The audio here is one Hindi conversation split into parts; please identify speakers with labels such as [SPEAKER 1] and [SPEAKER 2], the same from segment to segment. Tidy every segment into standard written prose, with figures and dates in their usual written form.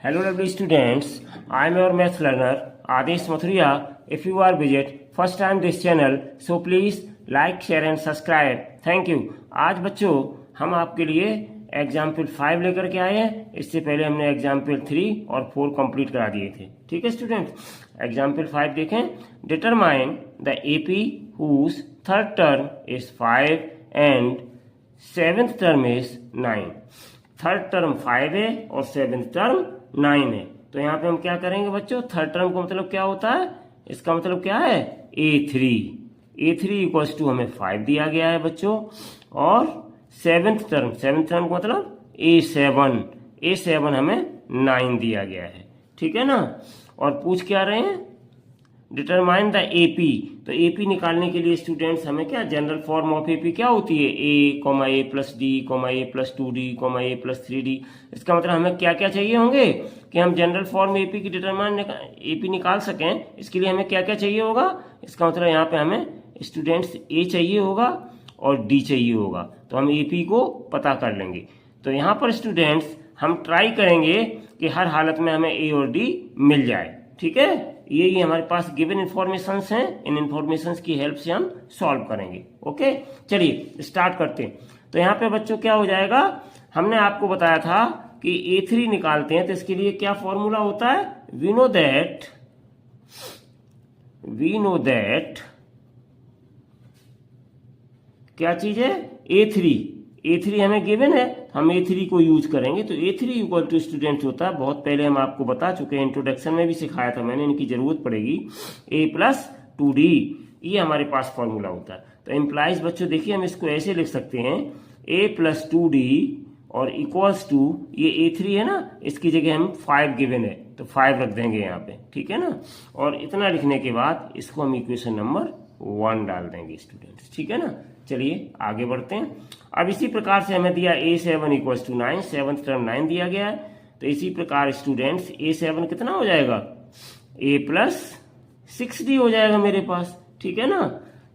[SPEAKER 1] Hello lovely students, I am your math learner Adesh Mathuria. If you are visit first time this channel, so please like, share and subscribe. Thank you. आज बच्चों हम आपके लिए एग्जाम्पल 5 लेकर के आए हैं। इससे पहले हमने एग्जाम्पल 3 और 4 कंप्लीट करा दिए थे। ठीक है स्टूडेंट्स, एग्जाम्पल 5 देखें। Determine the AP whose third term is 5 and seventh term is 9। Third term 5 है और सेवेंथ टर्म 9 है। तो यहाँ पे हम क्या करेंगे बच्चों, थर्ड टर्म का मतलब क्या होता है, इसका मतलब क्या है A3 इक्वल्स टू हमें 5 दिया गया है बच्चों। और सेवेंथ टर्म का मतलब A7 हमें 9 दिया गया है। ठीक है ना। और पूछ क्या रहे हैं, डिटरमाइन द एपी। तो एपी निकालने के लिए स्टूडेंट्स हमें क्या, जनरल फॉर्म ऑफ एपी क्या होती है, A plus D A plus 2D A plus 3D। इसका मतलब हमें क्या क्या चाहिए होंगे कि हम जनरल फॉर्म एपी की डिटरमाइन एपी निकाल सकें। इसके लिए हमें क्या क्या चाहिए होगा, इसका मतलब यहाँ पे हमें स्टूडेंट्स A चाहिए होगा और D चाहिए होगा। तो हम एपी को पता कर लेंगे। तो यहाँ पर स्टूडेंट्स हम ट्राई करेंगे कि हर हालत में हमें A और D मिल जाए। ठीक है, ये हमारे पास गिवन इंफॉर्मेशंस हैं, इन इंफॉर्मेशंस की हेल्प से हम सॉल्व करेंगे। ओके, चलिए स्टार्ट करते हैं। तो यहाँ पे बच्चों क्या हो जाएगा, हमने आपको बताया था कि A3 निकालते हैं तो इसके लिए क्या फॉर्मूला होता है, वी नो दैट क्या चीज है, A3 हमें गिवन है, हम A3 को यूज करेंगे। तो A3 इक्वल टू स्टूडेंट होता है, बहुत पहले हम आपको बता चुके हैं, इंट्रोडक्शन में भी सिखाया था मैंने, इनकी जरूरत पड़ेगी, A प्लस 2D, ये हमारे पास फॉर्मूला होता है। तो इम्प्लाइज बच्चों देखिए हम इसको ऐसे लिख सकते हैं, A प्लस 2D और इक्वल्स टू ये A3 है ना, इसकी जगह हम 5 गिवन है तो 5 रख देंगे यहाँ पे। ठीक है ना। और इतना लिखने के बाद इसको हम इक्वेशन नंबर 1 डाल देंगे स्टूडेंट्स। ठीक है ना। चलिए आगे बढ़ते हैं। अब इसी प्रकार से हमें दिया A7 equals to 9, seventh term 9 दिया गया है। तो इसी प्रकार स्टूडेंट्स A7 कितना हो जाएगा, A प्लस 6D हो जाएगा मेरे पास। ठीक है ना।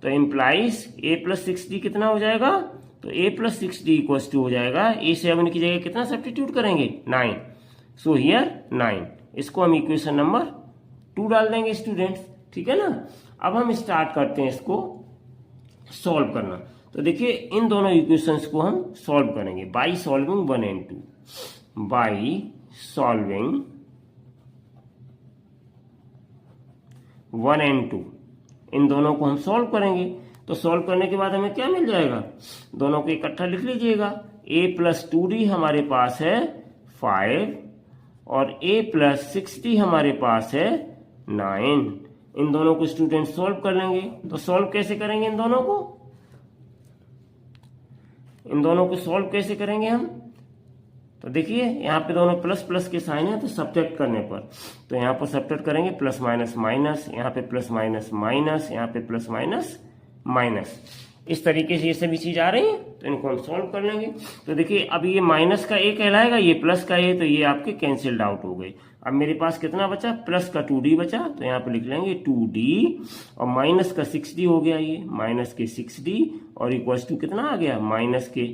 [SPEAKER 1] तो इम्प्लाइज A प्लस 6D कितना हो जाएगा, तो A plus 6D equals to हो जाएगा, A7 की जगह कितना सब्स्टिट्यूट करेंगे, 9। सो हियर 9, इसको हम इक्वेशन नंबर 2 डाल देंगे स्टूडेंट्स। ठीक है ना। अब हम स्टार्ट करते हैं इसको सॉल्व करना। तो देखिए इन दोनों इक्वेशंस को हम सॉल्व करेंगे by solving 1 and 2, by solving 1 and 2, इन दोनों को हम सॉल्व करेंगे। तो सॉल्व करने के बाद हमें क्या मिल जाएगा, दोनों को इकट्ठा लिख लीजिएगा। A प्लस 2D हमारे पास है 5 और A प्लस 6D हमारे पास है 9। इन दोनों को स्टूडेंट सॉल्व कर लेंगे। तो सॉल्व कैसे करेंगे, इन दोनों को सॉल्व कैसे करेंगे हम, तो देखिए यहाँ पे दोनों प्लस प्लस के साइन है, तो सब्ट्रैक्ट करने पर, तो यहाँ पर सब्ट्रैक्ट करेंगे, प्लस माइनस माइनस, यहाँ पे प्लस माइनस माइनस, यहाँ पे प्लस माइनस माइनस, इस तरीके से ये सभी चीज आ रही है। तो इनको हम सॉल्व कर लेंगे। तो देखिए अब ये माइनस का A कहलाएगा, ये प्लस का A, तो ये आपके कैंसिल्ड आउट हो गए। अब मेरे पास कितना बचा, प्लस का 2D बचा, तो यहाँ पे लिख लेंगे 2D और माइनस का 6D हो गया, ये माइनस के 6D और इक्वल्स टू कितना आ गया, माइनस के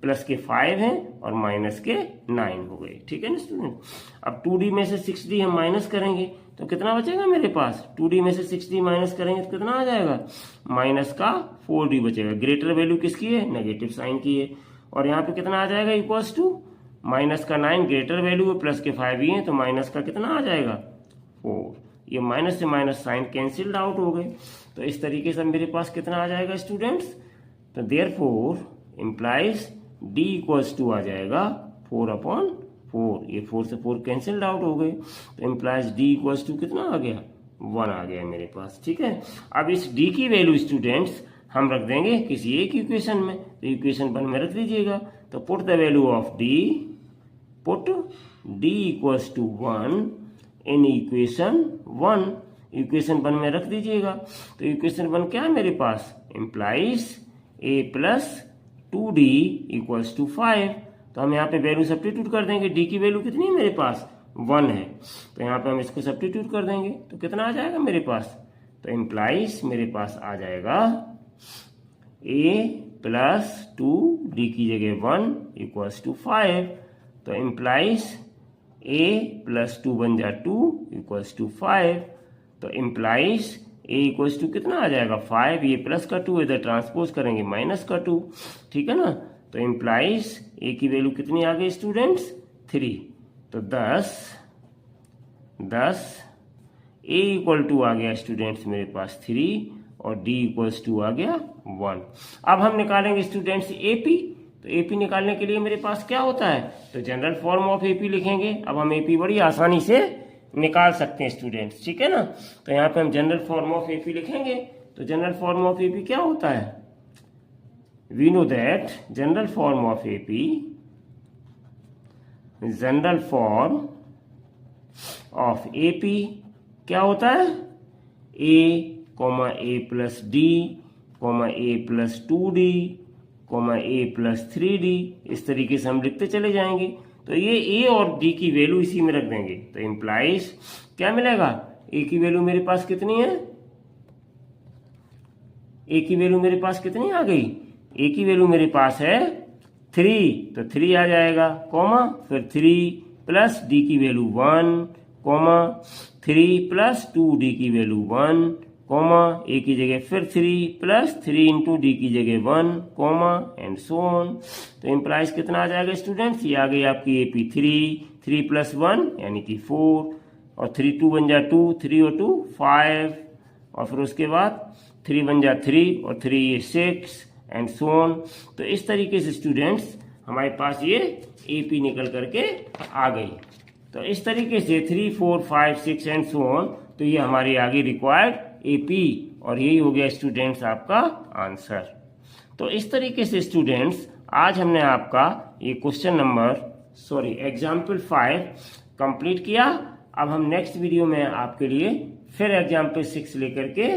[SPEAKER 1] प्लस के 5 है और माइनस के 9 हो गए। ठीक है ना स्टूडेंट। अब 2D में से 6D हम माइनस करेंगे तो कितना बचेगा मेरे पास, 2D में से 6D माइनस करेंगे तो कितना आ जाएगा, माइनस का 4D बचेगा। ग्रेटर वैल्यू किसकी है, नेगेटिव साइन की है। और यहाँ पे कितना आ जाएगा, इक्वल्स टू माइनस का 9 ग्रेटर वैल्यू है, प्लस के 5 ही है, तो माइनस का कितना आ जाएगा 4। ये माइनस से माइनस साइन कैंसिल्ड आउट हो गए। तो इस तरीके से मेरे पास कितना आ जाएगा स्टूडेंट्स, तो therefore implies D equals to आ जाएगा 4/4। ये 4 से 4 कैंसिल्ड आउट हो गए। तो इम्प्लाइज D इक्वल्स टू कितना आ गया, 1 आ गया मेरे पास। ठीक है। अब इस D की वैल्यू स्टूडेंट्स हम रख देंगे किसी एक इक्वेशन में, तो इक्वेशन 1 में रख दीजिएगा। तो put the value of D, put D equals to 1 in equation 1, equation 1 में रख दीजिएगा। तो इक्वेशन 1 क्या है मेरे पास, implies A plus 2D equals to 5। तो हम यहाँ पे वैल्यू सब्स्टिट्यूट कर देंगे, D की वैल्यू कितनी है मेरे पास, 1 है, तो यहाँ पे हम इसको सब्स्टिट्यूट कर देंगे तो कितना आ जाएगा मेरे पास, तो इम्प्लाइज मेरे पास आ जाएगा A प्लस 2D की जगह 1 इक्वल्स टू 5। तो इम्प्लाइज a प्लस 2 बन जा 2 इक्वल्स टू 5। तो इम्प्लाइज a इक्वल्स टू कितना आ जाएगा 5, ये प्लस का 2 इधर ट्रांसपोज करेंगे माइनस का 2, ठीक है ना। तो इम्प्लाइज a की वैल्यू कितनी आ गई स्टूडेंट्स 3। तो 10 a इक्वल टू आ गया स्टूडेंट्स मेरे पास 3 और d इक्वल्स टू आ गया 1। अब हम निकालेंगे स्टूडेंट्स AP। तो AP निकालने के लिए मेरे पास क्या होता है, तो जनरल फॉर्म ऑफ AP लिखेंगे। अब हम AP बड़ी आसानी से निकाल सकते हैं स्टूडेंट्स, ठीक है ना। तो यहाँ पे हम जनरल फॉर्म ऑफ AP लिखेंगे। तो जनरल फॉर्म ऑफ AP क्या होता है, we know that general form of AP, general form of AP क्या होता है, a plus D a plus 2d a plus 3d, इस तरीके से हम लिखते चले जाएंगे। तो ये a और d की वैल्यू इसी में रख देंगे। तो इम्प्लाइज क्या मिलेगा, a की वैल्यू मेरे पास कितनी है, a की वैल्यू मेरे पास कितनी आ गई, a की वैल्यू मेरे पास है 3, तो 3 आ जाएगा, कॉमा फिर 3 प्लस d की वैल्यू 1, कॉमा 3 प्लस 2d की वैल्यू 1, कॉमा a की जगह फिर 3 प्लस 3 इंटू डी की जगह 1, कॉमा एंड सो ऑन। तो इम्प्लाइज कितना आ जाएगा स्टूडेंट्स, ये आ गई आपकी AP 3 प्लस 1 यानी कि 4 और 3 2 बन जा 2, 3 और 2 5 और फिर उसके बाद 3 बन जा 3 और 3 ये 6 एंड सो ऑन। तो इस तरीके से स्टूडेंट्स हमारे पास ये AP निकल करके आ गई। तो इस तरीके से 3 4 5 6 एंड सो ऑन, तो ये हमारी आगे रिक्वायर्ड AP और यही हो गया स्टूडेंट्स आपका आंसर। तो इस तरीके से स्टूडेंट्स आज हमने आपका ये क्वेश्चन नंबर एग्जाम्पल 5 कंप्लीट किया। अब हम नेक्स्ट वीडियो में आपके लिए फिर एग्जाम्पल 6 लेकर के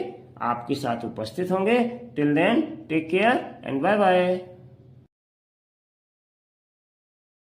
[SPEAKER 1] आपके साथ उपस्थित होंगे। Till then take care and bye bye.